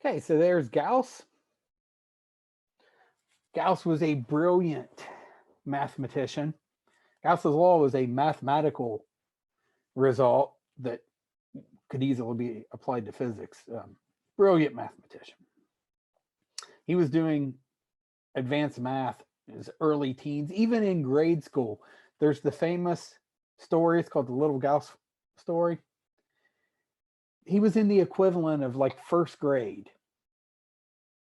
Okay, so there's Gauss. Gauss was a brilliant mathematician. Gauss's law was a mathematical result that could easily be applied to physics. Brilliant mathematician. He was doing advanced math in his early teens, even in grade school. There's the famous story, it's called the Little Gauss story. He was in the equivalent of like first grade.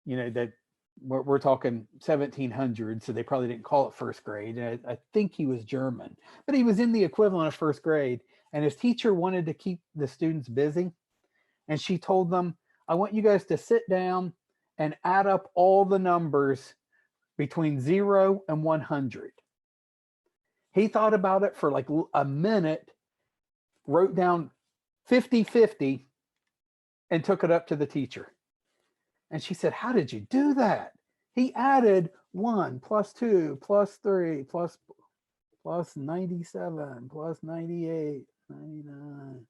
You know, that we're talking 1700, so they probably didn't call it first grade. And I think he was German, but he was in the equivalent of first grade. And his teacher wanted to keep the students busy. And she told them, I want you guys to sit down and add up all the numbers between 0 and 100. He thought about it for like a minute, wrote down 50-50, and took it up to the teacher. And she said, how did you do that? He added 1 plus 2 plus 3 plus 97 plus 98, 99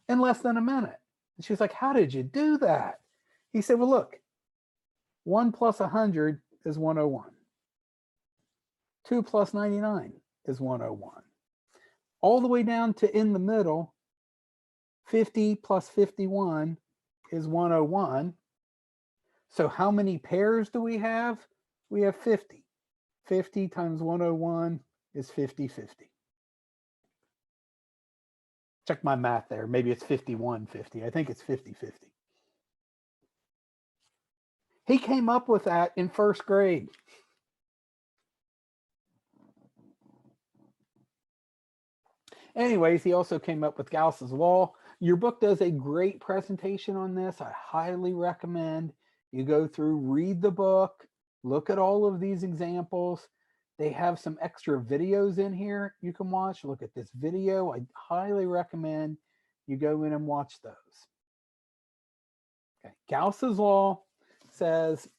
in less than a minute. And she was like, how did you do that? He said, well, look, 1 plus 100 is 101. 2 plus 99 is 101. All the way down to in the middle, 50 plus 51 is 101. So how many pairs do we have? We have 50. 50 times 101 is 50-50. Check my math there. Maybe it's 51-50. I think it's 50-50. He came up with that in first grade. Anyways, he also came up with Gauss's law. Your book does a great presentation on this. I highly recommend you go through, read the book, look at all of these examples. They have some extra videos in here you can watch. Look at this video. I highly recommend you go in and watch those. Okay. Gauss's law says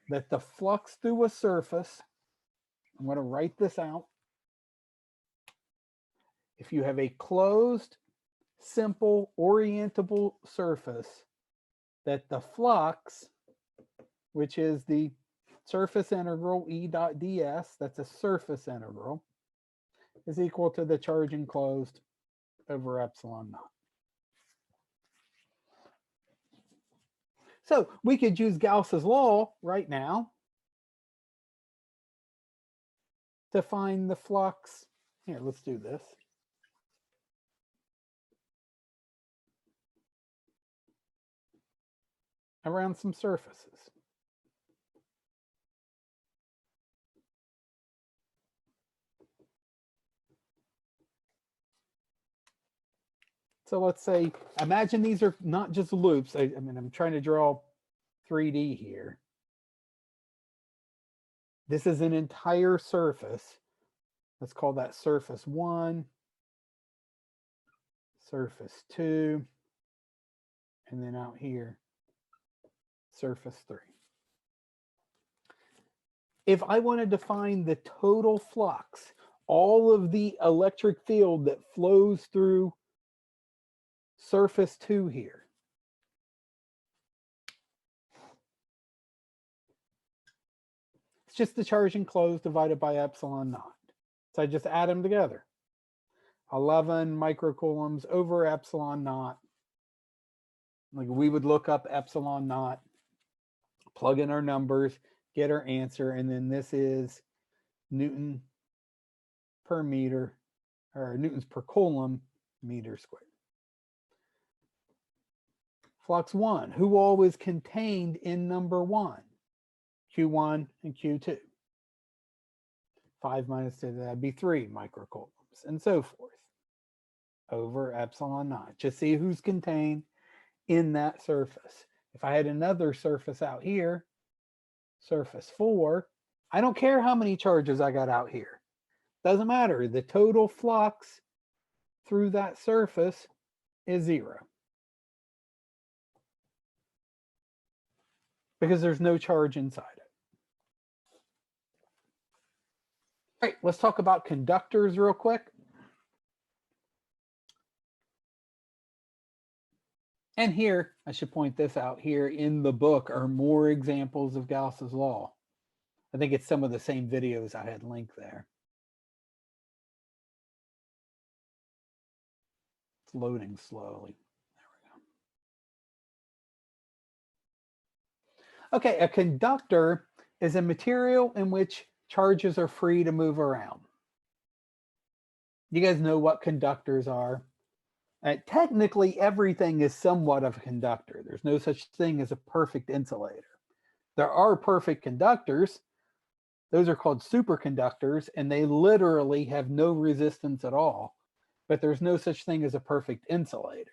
that the flux through a surface, I'm going to write this out. If you have a closed, simple, orientable surface, that the flux, which is the surface integral E dot ds, that's a surface integral, is equal to the charge enclosed over epsilon naught. So we could use Gauss's law right now to find the flux. Here, let's do this. Around some surfaces. So let's say, imagine these are not just loops. I mean, I'm trying to draw 3D here. This is an entire surface. Let's call that surface 1, surface 2, and then out here, surface 3. If I wanted to find the total flux, all of the electric field that flows through surface 2 here, it's just the charge enclosed divided by epsilon naught. So I just add them together. 11 microcoulombs over epsilon naught. Like we would look up epsilon naught, plug in our numbers, get our answer, and then this is Newton per meter, or newtons per coulomb meter squared. Flux 1, who all is contained in number 1? Q1 and Q2. 5 minus 2, that'd be 3 microcoulombs, and so forth, over epsilon naught. Just see who's contained in that surface. If I had another surface out here, surface 4, I don't care how many charges I got out here. Doesn't matter. The total flux through that surface is 0. Because there's no charge inside it. All right, let's talk about conductors real quick. And here, I should point this out, here in the book are more examples of Gauss's law. I think it's some of the same videos I had linked there. It's loading slowly. There we go. Okay, a conductor is a material in which charges are free to move around. You guys know what conductors are? Technically, everything is somewhat of a conductor. There's no such thing as a perfect insulator. There are perfect conductors. Those are called superconductors, and they literally have no resistance at all. But there's no such thing as a perfect insulator.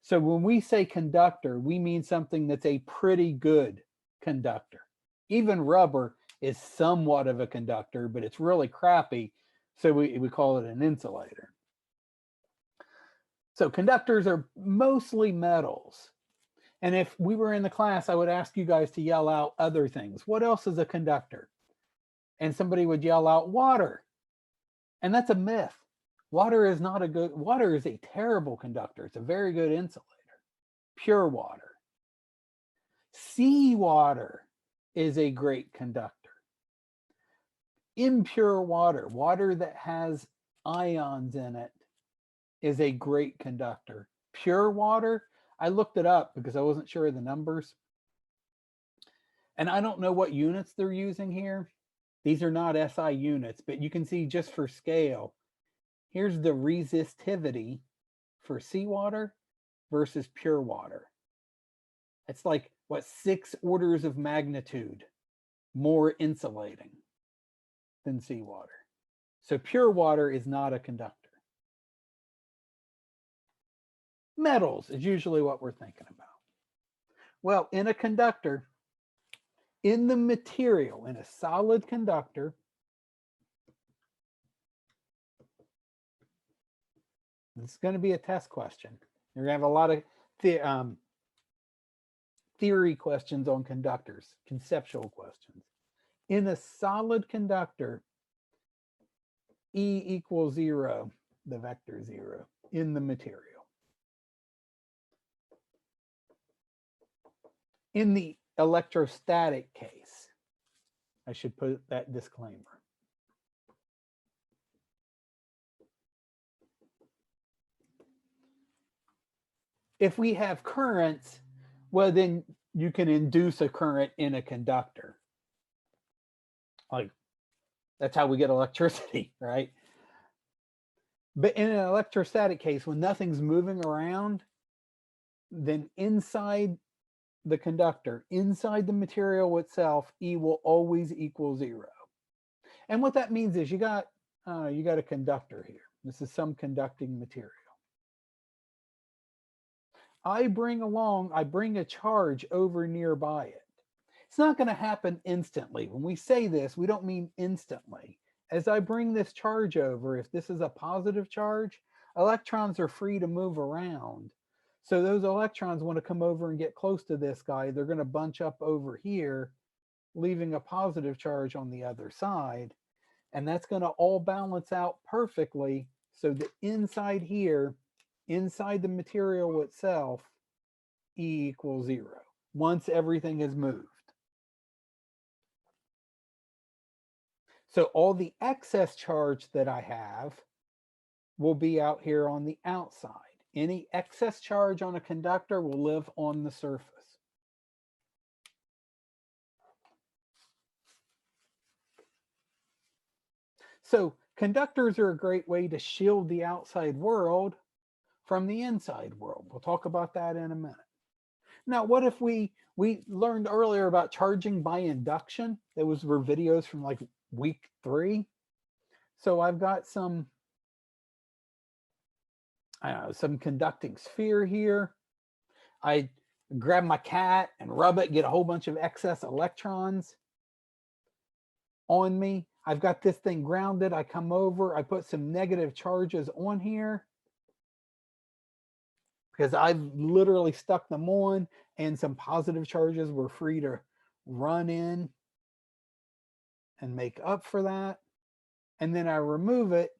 So when we say conductor, we mean something that's a pretty good conductor. Even rubber is somewhat of a conductor, but it's really crappy. So we call it an insulator. So conductors are mostly metals. And if we were in the class, I would ask you guys to yell out other things. What else is a conductor? And somebody would yell out water. And that's a myth. Water is a terrible conductor. It's a very good insulator. Pure water. Seawater is a great conductor. Impure water, water that has ions in it, is a great conductor. Pure water, I looked it up because I wasn't sure of the numbers. And I don't know what units they're using here. These are not SI units, but you can see just for scale, here's the resistivity for seawater versus pure water. It's like, what, 6 orders of magnitude more insulating than seawater. So pure water is not a conductor. Metals is usually what we're thinking about. Well, in a conductor, in the material, in a solid conductor, this is going to be a test question. You're going to have a lot of theory questions on conductors, conceptual questions. In a solid conductor, E equals 0, the vector 0, in the material. In the electrostatic case, I should put that disclaimer. If we have currents, well, then you can induce a current in a conductor. Like, that's how we get electricity, right? But in an electrostatic case, when nothing's moving around, then inside the conductor, inside the material itself, E will always equal 0. And what that means is you got a conductor here. This is some conducting material. I bring a charge over nearby it. It's not going to happen instantly. When we say this, we don't mean instantly. As I bring this charge over, if this is a positive charge, electrons are free to move around. So those electrons want to come over and get close to this guy. They're going to bunch up over here, leaving a positive charge on the other side. And that's going to all balance out perfectly so that inside here, inside the material itself, E equals 0 once everything is moved. So all the excess charge that I have will be out here on the outside. Any excess charge on a conductor will live on the surface. So conductors are a great way to shield the outside world from the inside world. We'll talk about that in a minute. Now, what if we learned earlier about charging by induction? Those were videos from like week 3. So I've got some conducting sphere here. I grab my cat and rub it, get a whole bunch of excess electrons on me. I've got this thing grounded. I come over, I put some negative charges on here because I've literally stuck them on, and some positive charges were free to run in and make up for that. And then I remove it.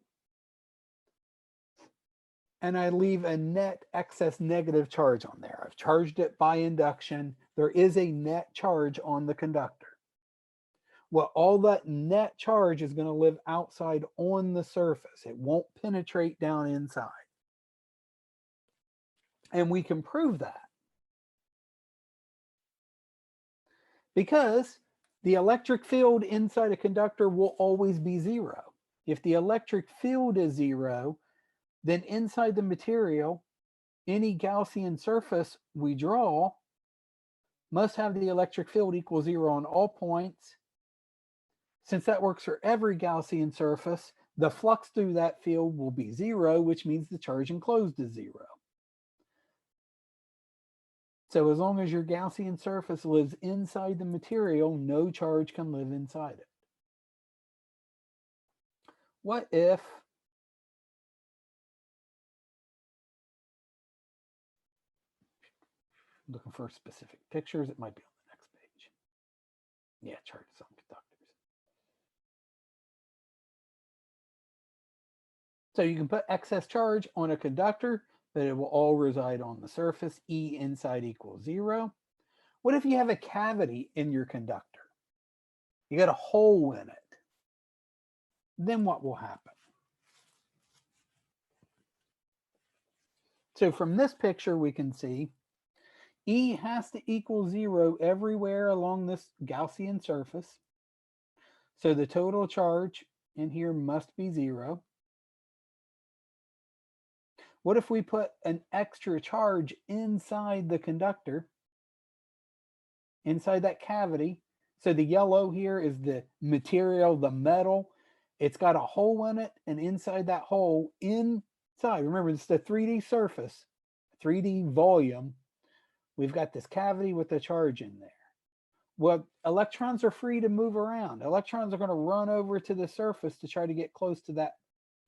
and I leave a net excess negative charge on there. I've charged it by induction. There is a net charge on the conductor. Well, all that net charge is going to live outside on the surface. It won't penetrate down inside. And we can prove that because the electric field inside a conductor will always be zero. If the electric field is zero, then inside the material, any Gaussian surface we draw must have the electric field equal zero on all points. Since that works for every Gaussian surface, the flux through that field will be zero, which means the charge enclosed is zero. So as long as your Gaussian surface lives inside the material, no charge can live inside it. What if looking for specific pictures? It might be on the next page. Yeah, charges on conductors. So you can put excess charge on a conductor, but it will all reside on the surface. E inside equals zero. What if you have a cavity in your conductor? You got a hole in it. Then what will happen? So from this picture, we can see E has to equal zero everywhere along this Gaussian surface. So the total charge in here must be zero. What if we put an extra charge inside the conductor, inside that cavity? So the yellow here is the material, the metal. It's got a hole in it, and inside that hole, inside, remember, it's the 3D surface, 3D volume. We've got this cavity with the charge in there. Well, electrons are free to move around. Electrons are going to run over to the surface to try to get close to that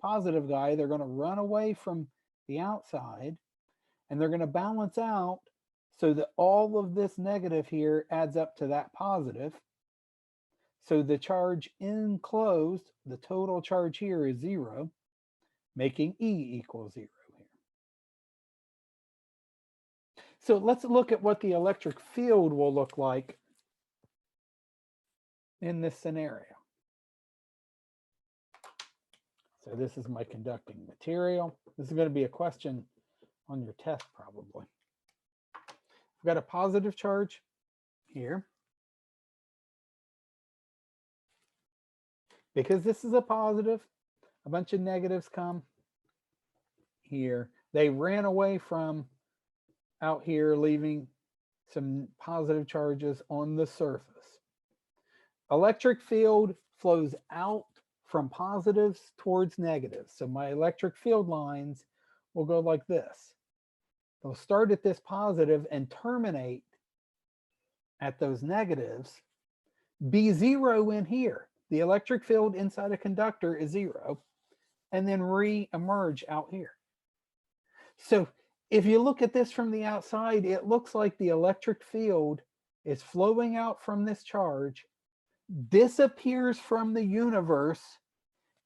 positive guy. They're going to run away from the outside, and they're going to balance out so that all of this negative here adds up to that positive. So the charge enclosed, the total charge here is zero, making E equals zero here. So let's look at what the electric field will look like in this scenario. So this is my conducting material. This is going to be a question on your test probably. I've got a positive charge here. Because this is a positive, a bunch of negatives come here. They ran away from out here, leaving some positive charges on the surface. Electric field flows out from positives towards negatives. So my electric field lines will go like this. They'll start at this positive and terminate at those negatives. Be zero in here. The electric field inside a conductor is zero, and then re-emerge out here. So if you look at this from the outside, it looks like the electric field is flowing out from this charge, disappears from the universe,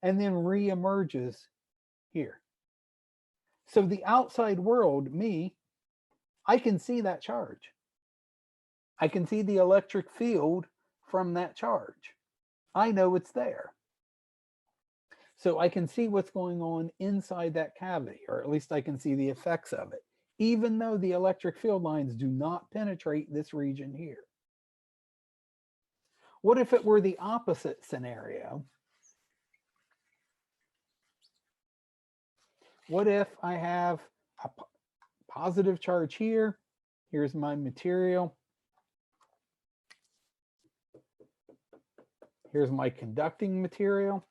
and then re-emerges here. So the outside world, me, I can see that charge. I can see the electric field from that charge. I know it's there. So I can see what's going on inside that cavity, or at least I can see the effects of it, even though the electric field lines do not penetrate this region here. What if it were the opposite scenario? What if I have a positive charge here? Here's my material. Here's my conducting material.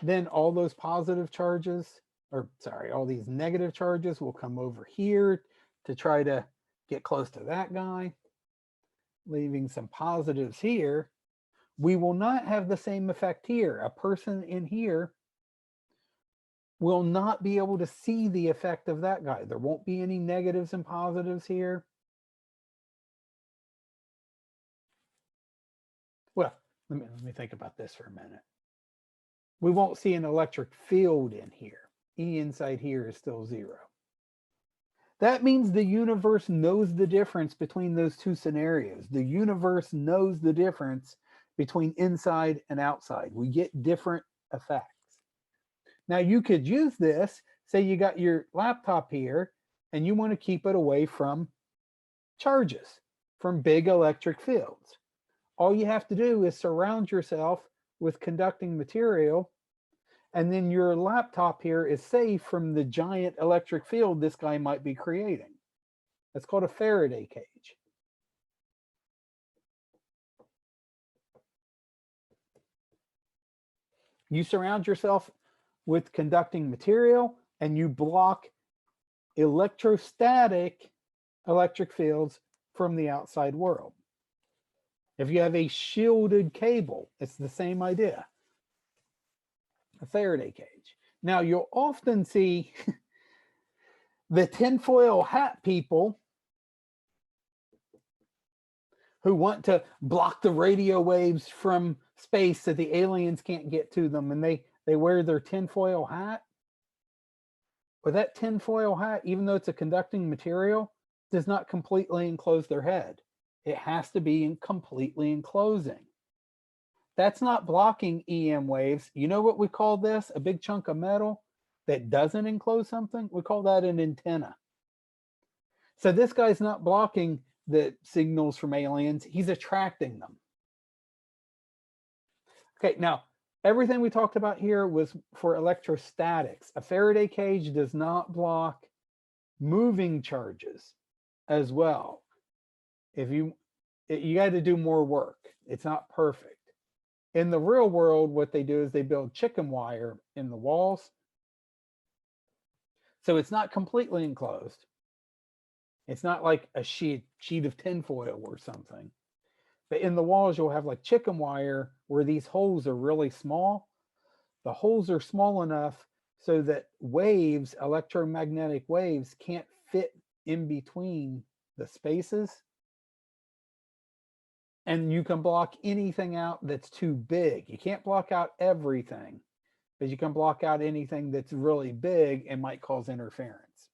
Then all those positive charges, or sorry, all these negative charges will come over here to try to get close to that guy, leaving some positives here. We will not have the same effect here. A person in here will not be able to see the effect of that guy. There won't be any negatives and positives here. Well, let me think about this for a minute. We won't see an electric field in here. E inside here is still 0. That means the universe knows the difference between those two scenarios. The universe knows the difference between inside and outside. We get different effects. Now you could use this, say you got your laptop here and you want to keep it away from charges, from big electric fields. All you have to do is surround yourself with conducting material, and then your laptop here is safe from the giant electric field this guy might be creating. That's called a Faraday cage. You surround yourself with conducting material and you block electrostatic electric fields from the outside world. If you have a shielded cable, it's the same idea. A Faraday cage. Now you'll often see the tinfoil hat people who want to block the radio waves from space so the aliens can't get to them, and they wear their tinfoil hat. But that tinfoil hat, even though it's a conducting material, does not completely enclose their head. It has to be completely enclosing. That's not blocking EM waves. You know what we call this? A big chunk of metal that doesn't enclose something? We call that an antenna. So this guy's not blocking the signals from aliens. He's attracting them. Okay, now, everything we talked about here was for electrostatics. A Faraday cage does not moving charges as well. If you got to do more work. It's not perfect. In the real world, what they do is they build chicken wire in the walls. So it's not completely enclosed. It's not like a sheet of tinfoil or something. But in the walls, you'll have like chicken wire where these holes are really small. The holes are small enough so that waves, electromagnetic waves, can't fit in between the spaces. And you can block anything out that's too big. You can't block out everything, but you can block out anything that's really big and might cause interference.